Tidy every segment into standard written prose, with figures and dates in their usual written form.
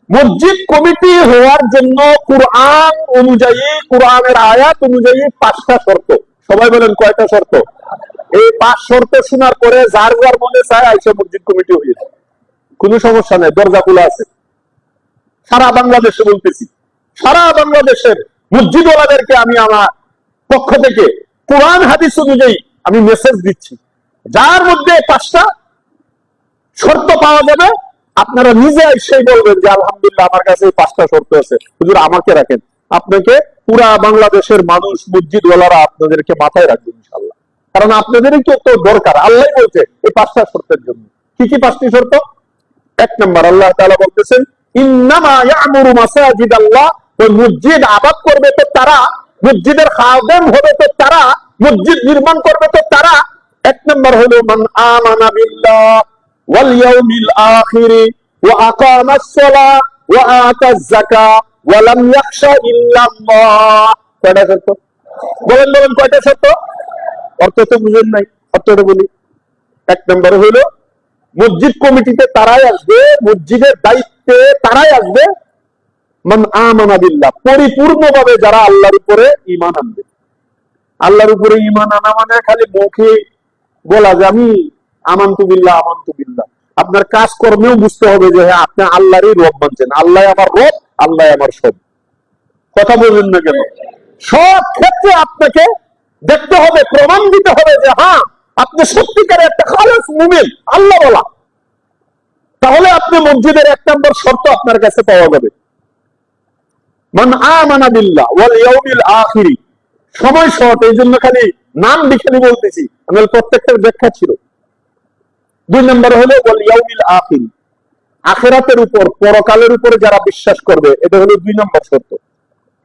মসজিদ কমিটি হওয়ার জন্য কুরআন অনুযায়ী, কুরআনের আয়াত অনুযায়ী 5টা শর্ত। সবাই বলেন কয়টা শর্ত? এই 5 শর্ত শোনার পরে যার যার মনে চায় আইসা মসজিদ কমিটি হয়েছে, কোনো সমস্যা নেই, দরজা খোলা আছে। সারা বাংলাদেশে বলতেছি, সারা বাংলাদেশের মসজিদওয়ালাদেরকে আমি আমার পক্ষ থেকে কোরআন হাদিস অনুযায়ী আমি মেসেজ দিচ্ছি, যার মধ্যে 5টা শর্ত পাওয়া যাবে আপনারা নিজে এসেই বলবেন যে আলহামদুলিল্লাহ আমার কাছে 5টা শর্ত আছে, হুজুর আমাকে রাখেন। আপনাকে পুরা বাংলাদেশের মানুষ মসজিদওয়ালারা আপনাদেরকে মাথায় রাখবে ইনশাআল্লাহ, কারণ আপনাদেরই তো দরকার। আল্লাহ বলছে এই 5টা শর্তের জন্য। কি কি 5টি শর্ত? 1 নম্বর, আল্লাহ তাআলা বলতেছেন ইন্নামা ইয়ামুরু মাসাজিদাল্লাহ, ওই মসজিদ আবাদ করবে তো তারা, মসজিদের খাদেম হবে তো তারা, মসজিদ নির্মাণ করবে তো তারা। 1 নম্বর হলো মান আমানা বিল্লাহ ওয়াল ইয়াউমিল আখির ওয়া আকামাস সালাহ ওয়া আতাজ যাকাত ওয়া লাম ইয়াখশা ইল্লাল্লাহ। কয়টা শর্ত? বলেন বলেন কয়টা শর্ত? অর্থ তো বুঝেন নাই, অর্থটা বলি। 1 নম্বর হলো মসজিদ কমিটিতে তারাই আসবে, মসজিদের দায়িত্বে তারাই আসবে মান আমানা বিল্লাহ, পরিপূর্ণভাবে যারা আল্লাহর উপরে ঈমান আনবে। আল্লাহর উপরে ঈমান আনা মানে খালি মুখে বলা যে আমি আমানতু বিল্লাহ আমানতু বিল্লাহ, আপনার কাজ কর্মেও বুঝতে হবে যে হ্যাঁ আপনি আল্লাহরই রব মানছেন, আল্লাহ আমার রব, আল্লাহ আমার সব। কথা বলবেন না কেন? সব ক্ষেত্রে আপনাকে দেখতে হবে, প্রমাণ দিতে হবে যে হ্যাঁ আপনি সত্যিকারের একটা খালেস মুমিন, আল্লাহ বলা। তাহলে আপনি মসজিদের 1 নম্বর শর্ত আপনার কাছে পাওয়া যাবে। মান আমানা বিল্লাহ ওয়াল ইয়াউমিল আখির, সময় শর্ট, এই জন্য খালি নাম লিখে বলতেছি, আমি প্রত্যেকটার ব্যাখ্যা ছিল। 2 নম্বর হলো ওয়াল ইয়াউমিল আখির, আখিরাতের উপর, পরকালের উপরে যারা বিশ্বাস করবে, এটা হলো 2 নম্বর শর্ত।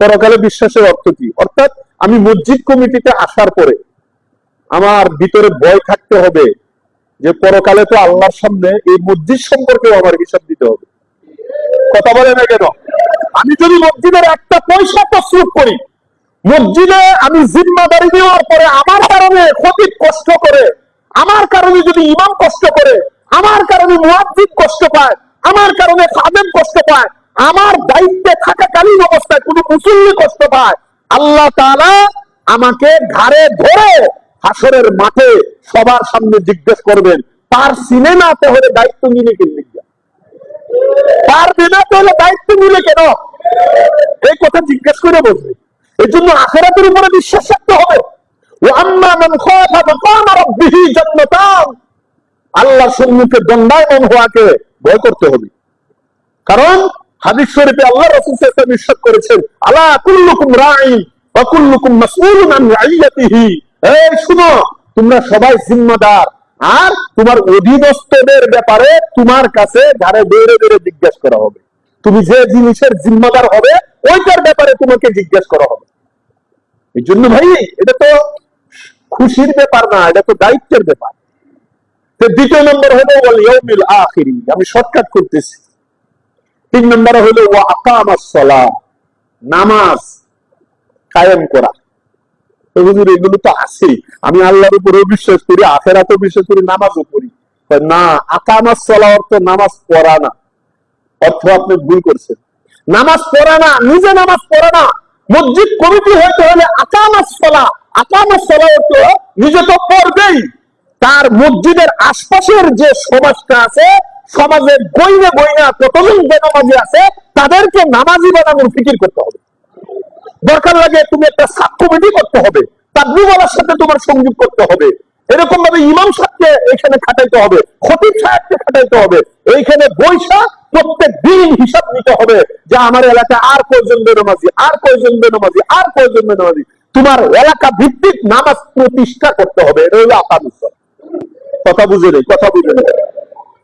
পরকালে বিশ্বাসের অর্থ কি? অর্থাৎ আমি মসজিদ কমিটিতে আসার পরে আমার ভিতরে ভয় থাকতে হবে যে পরকালে তো আল্লাহর সামনে এই মসজিদ সম্পর্কেও আমার হিসাব দিতে হবে। কথা বলে না কেন? আমি যদি মসজিদের একটা পয়সা তসরুফ করি, মসজিদে আমি জিম্মাদারি নেওয়ার পরে আমার কারণে খতিব কষ্ট করে, আমার কারণে যদি ইমাম কষ্ট করে, আমার কারণে মুয়াজ্জিন কষ্ট পায়, আমার কারণে খাদেম কষ্ট পায়, আমার দায়িত্বে থাকাকালীন অবস্থায় কোনো মুসল্লি কষ্ট পায়, আল্লাহ তাআলা আমাকে ঘাড়ে ধরে হাসরের মাঠে সবার সামনে জিজ্ঞেস করবেন, তার সিনেমাতে হলে দায়িত্ব নিলে কেন? তার বিনাতে হলে দায়িত্ব নিলে কেন? এই কথা জিজ্ঞেস করে বসবে। এই জন্য আখিরাতের উপরে বিশ্বাস রাখতে হবে। ও আম্মা মান খাফা মাকাম রাব্বিহি জান্নাতান, আল্লাহর সম্মুখে দণ্ডায়মান হওয়াকে ভয় করতে হবে। কারণ হাদিস শরীফে আল্লাহ রাসূল সাল্লাল্লাহু আলাইহি ওয়াসাল্লাম ইরশাদ করেছেন, আলা কুল্লুকুম রাঈন ওয়া কুল্লুকুম মাসউলুন আন রাইয়াতিহি, এই শুনো তোমরা সবাই জিম্মাদার, আর তোমার অধীনস্থদের ব্যাপারে তোমার কাছে ঘাড়ে বেড়ে বেড়ে জিজ্ঞাসা করা হবে। তুমি যে জিনিসের জিম্মাদার হবে ওইটার ব্যাপারে তোমাকে জিজ্ঞাসা করা হবে। এই জন্য ভাই এটা তো খুশির ব্যাপার না, এটা তো দায়িত্বের ব্যাপার। তো 2 নম্বর হলো ওয়াল ইয়াউমিল আখির, আমি শর্টকাট করতেছি। 3 নম্বর হলো ওয়া আকামাস সালাহ, নামাজ কায়েম করা। হুজুর এগুলো তো আছে, আমি আল্লাহর উপরে বিশ্বাস করি, আখিরাতেও বিশ্বাস করি, নামাজও পড়ি। না, আকামাস সালাহ অর্থ নামাজ পড়া না, অর্থ আপনি ভুল করছেন। নামাজ পড়া না, নিজে নামাজ পড়া না, মসজিদ কমিটি হইতে হলে আকামাস সালাহ, আকামাস সালাহ অর্থ নিজে তো পড়বেই, তার মসজিদের আশপাশের যে সমাজটা আছে, সমাজের বইনে বইনা কতজন বেনামাজি আছে তাদেরকে নামাজি বানানোর ফিকির করতে হবে। দরকার লাগে তুমি একটা সাব কমিটি করতে হবে, তাবলীগওয়ালার সাথে তোমার সংযোগ করতে হবে, এরকম ভাবে ইমাম সাহেবকে এখানে খাটাইতে হবে, খতিব সাহেবকে খাটাইতে হবে, এইখানে বৈশা প্রত্যেক দিন হিসাব নিতে হবে যে আমার এলাকায় আর কয়জন বেনামাজি, আর কয়জন বেনামাজি, আর কয়জন বেনামাজি। তোমার এলাকা ভিত্তিক নামাজ প্রতিষ্ঠা করতে হবে। এটা হলো আকামুস সালাহ। কথা বুঝে নেই, কথা বুঝে নেই।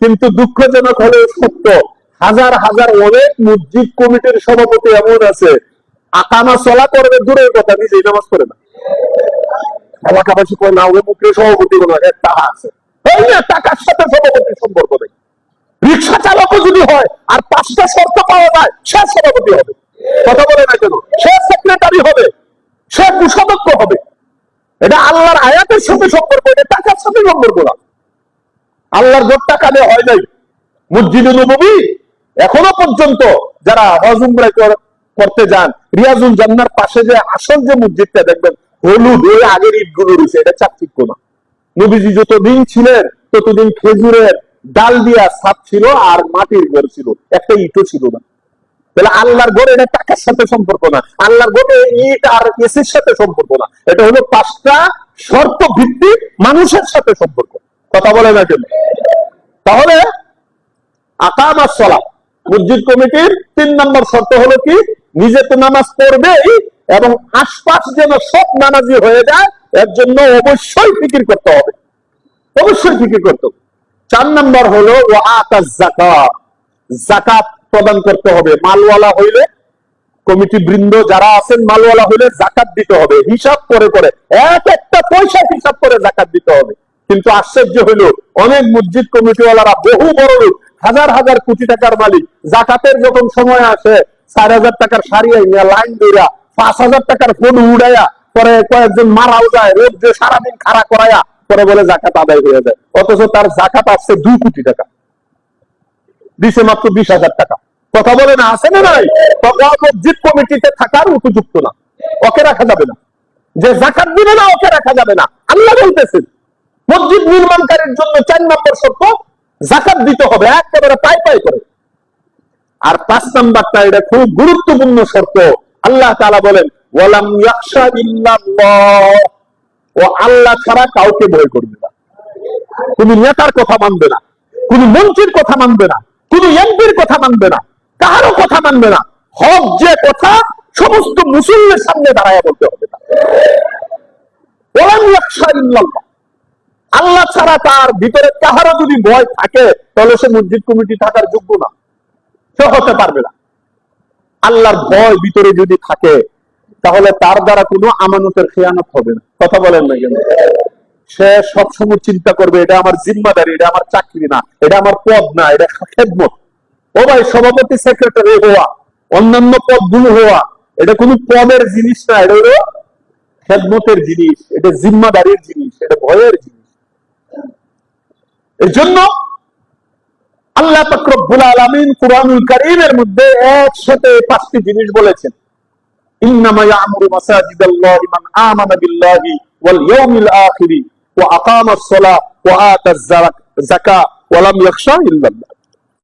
কিন্তু দুঃখজনক হলেও সত্য, হাজার হাজার অনেক মসজিদ কমিটির সভাপতি এমন আছে, আকামা সালাহ করবে দূরের কথা, নিজেই নামাজ পড়ে না। এলাকাবাসী কয় না ওই মুখে সভাপতি কোনো টাকা আছে, টাকার সাথে সভাপতির সম্পর্ক নেই। রিক্সা চালকও যদি হয় আর 5টা শর্ত পাওয়া যায়, সে সভাপতি হবে। কথা বলে না কেন? সে সেক্রেটারি হবে, সে কোষাধ্যক্ষ হবে। এটা আল্লাহর আয়াতের সাথে সম্পর্ক, এটা টাকার সাথে সম্পর্ক না। আল্লাহর ঘর টাকা দিয়ে হয় নাই। মসজিদে নববী এখনো পর্যন্ত যারা হজ উমরা করতে যান, রিয়াজুল জান্নার পাশে যে আসল যে মসজিদটা দেখবেন হলুদ ওই আগের ইটগুলো রয়েছে, এটা চাকচিক্য না। নবীজি যতদিন ছিলেন ততদিন খেজুরের ডাল দিয়া ছাদ ছিল আর মাটির ঘর ছিল, একটা ইটও ছিল না। তাহলে আল্লাহর ঘর এটা টাকার সাথে সম্পর্ক না, আল্লাহর ঘরে ইট আর এসির সাথে সম্পর্ক না, এটা হলো 5টা শর্ত ভিত্তিক মানুষের সাথে সম্পর্ক। কথা বলে না কেন? তাহলে আকামাস সালাত মসজিদ কমিটির 3 নম্বর শর্ত হলো কি, নিজে তো নামাজ পড়বেই এবং আশপাশ যেন সব নামাজি হয়ে যায়, এর জন্য অবশ্যই ফিকির করতে হবে, অবশ্যই ফিকির করতে হবে। 4 নম্বর হলো ওয়াতাজ যাকাত, যাকাত প্রদান করতে হবে। মালওয়ালা হইলে, কমিটি বৃন্দ যারা আছেন মালওয়ালা হইলে যাকাত দিতে হবে, হিসাব করে করে এক একটা পয়সা হিসাব করে যাকাত দিতে হবে। কিন্তু আশ্চর্য হইল অনেক মসজিদ কমিটিওয়ালারা বহু বড় লোক, হাজার হাজার কোটি টাকার মালিক, যাকাতের যখন সময় আসে 4,000 টাকার শাড়ি আইনা লাইন দিয়া 5,000 টাকার ফোন উড়াইয়া পরে কয়েকজন মারাও যায়, রোদ যে সারাদিন খাড়া করাইয়া পরে বলে যাকাত আদায় হয়ে যায়, অথচ তার যাকাত আসছে 2 কোটি টাকা, দিছে মাত্র 20,000 টাকা। কথা বলে না, আছে না নাই? মসজিদ কমিটিতে থাকার উপযুক্ত না, ওকে রাখা যাবে না। যে যাকাত দিবে না ওকে রাখা যাবে না। আল্লাহ বলতেছেন মসজিদ নির্মাণকারীর জন্য 4 নম্বর শর্ত যাকাত দিতে হবে, একেবারে পাই পাই করে। আর 5 নম্বরটা এটা খুব গুরুত্বপূর্ণ শর্ত। আল্লাহ তাআলা বলেন ওয়ালাম ইয়াখশা ইল্লাল্লাহ, ও আল্লাহ ছাড়া কাউকে ভয় করবে না। তুমি নেতার কথা মানবে না, কোন মন্ত্রীর কথা মানবে না, কোন এমপির কথা মানবে না, কারো কথা মানবে না। হক যে কথা সমস্ত মুসলিমের সামনে দাঁড়ায় বলতে হবে। ওয়ালাম ইয়াখশা ইল্লাল্লাহ, আল্লাহ ছাড়া তার ভিতরে কাহারও যদি ভয় থাকে তাহলে সে মসজিদ কমিটি থাকার যোগ্য না, সে হতে পারবে না। আল্লাহর ভয় ভিতরে যদি থাকে তাহলে তার দ্বারা কোনো আমানতের খেয়ানত হবে না। কথা বলেন না কেন? সে সবসময় চিন্তা করবে এটা আমার জিম্মাদারি, এটা আমার চাকরি না, এটা আমার পদ না, এটা খেদমত। ও ভাই, সভাপতি সেক্রেটারি হওয়া, অন্যান্য পদগুলো হওয়া, এটা কোনো পদের জিনিস না, এটা হলো খেদমতের জিনিস, এটা জিম্মাদারির জিনিস, এটা ভয়ের জিনিস। এই জন্য আল্লাহ পাক রব্বুল আলামিন কুরআনুল কারীমের মধ্যে একসাথে 5টি জিনিস বলেছেন। ইন্নামা ইয়ামুরু মাসাজিদাল্লাহি মান আমানা বিল্লাহি ওয়াল ইয়াউমিল আখির ওয়া আকামাস সালাহ ওয়া আতাজ যাকাত ওয়া লাম ইয়াখশা ইল্লাল্লাহ।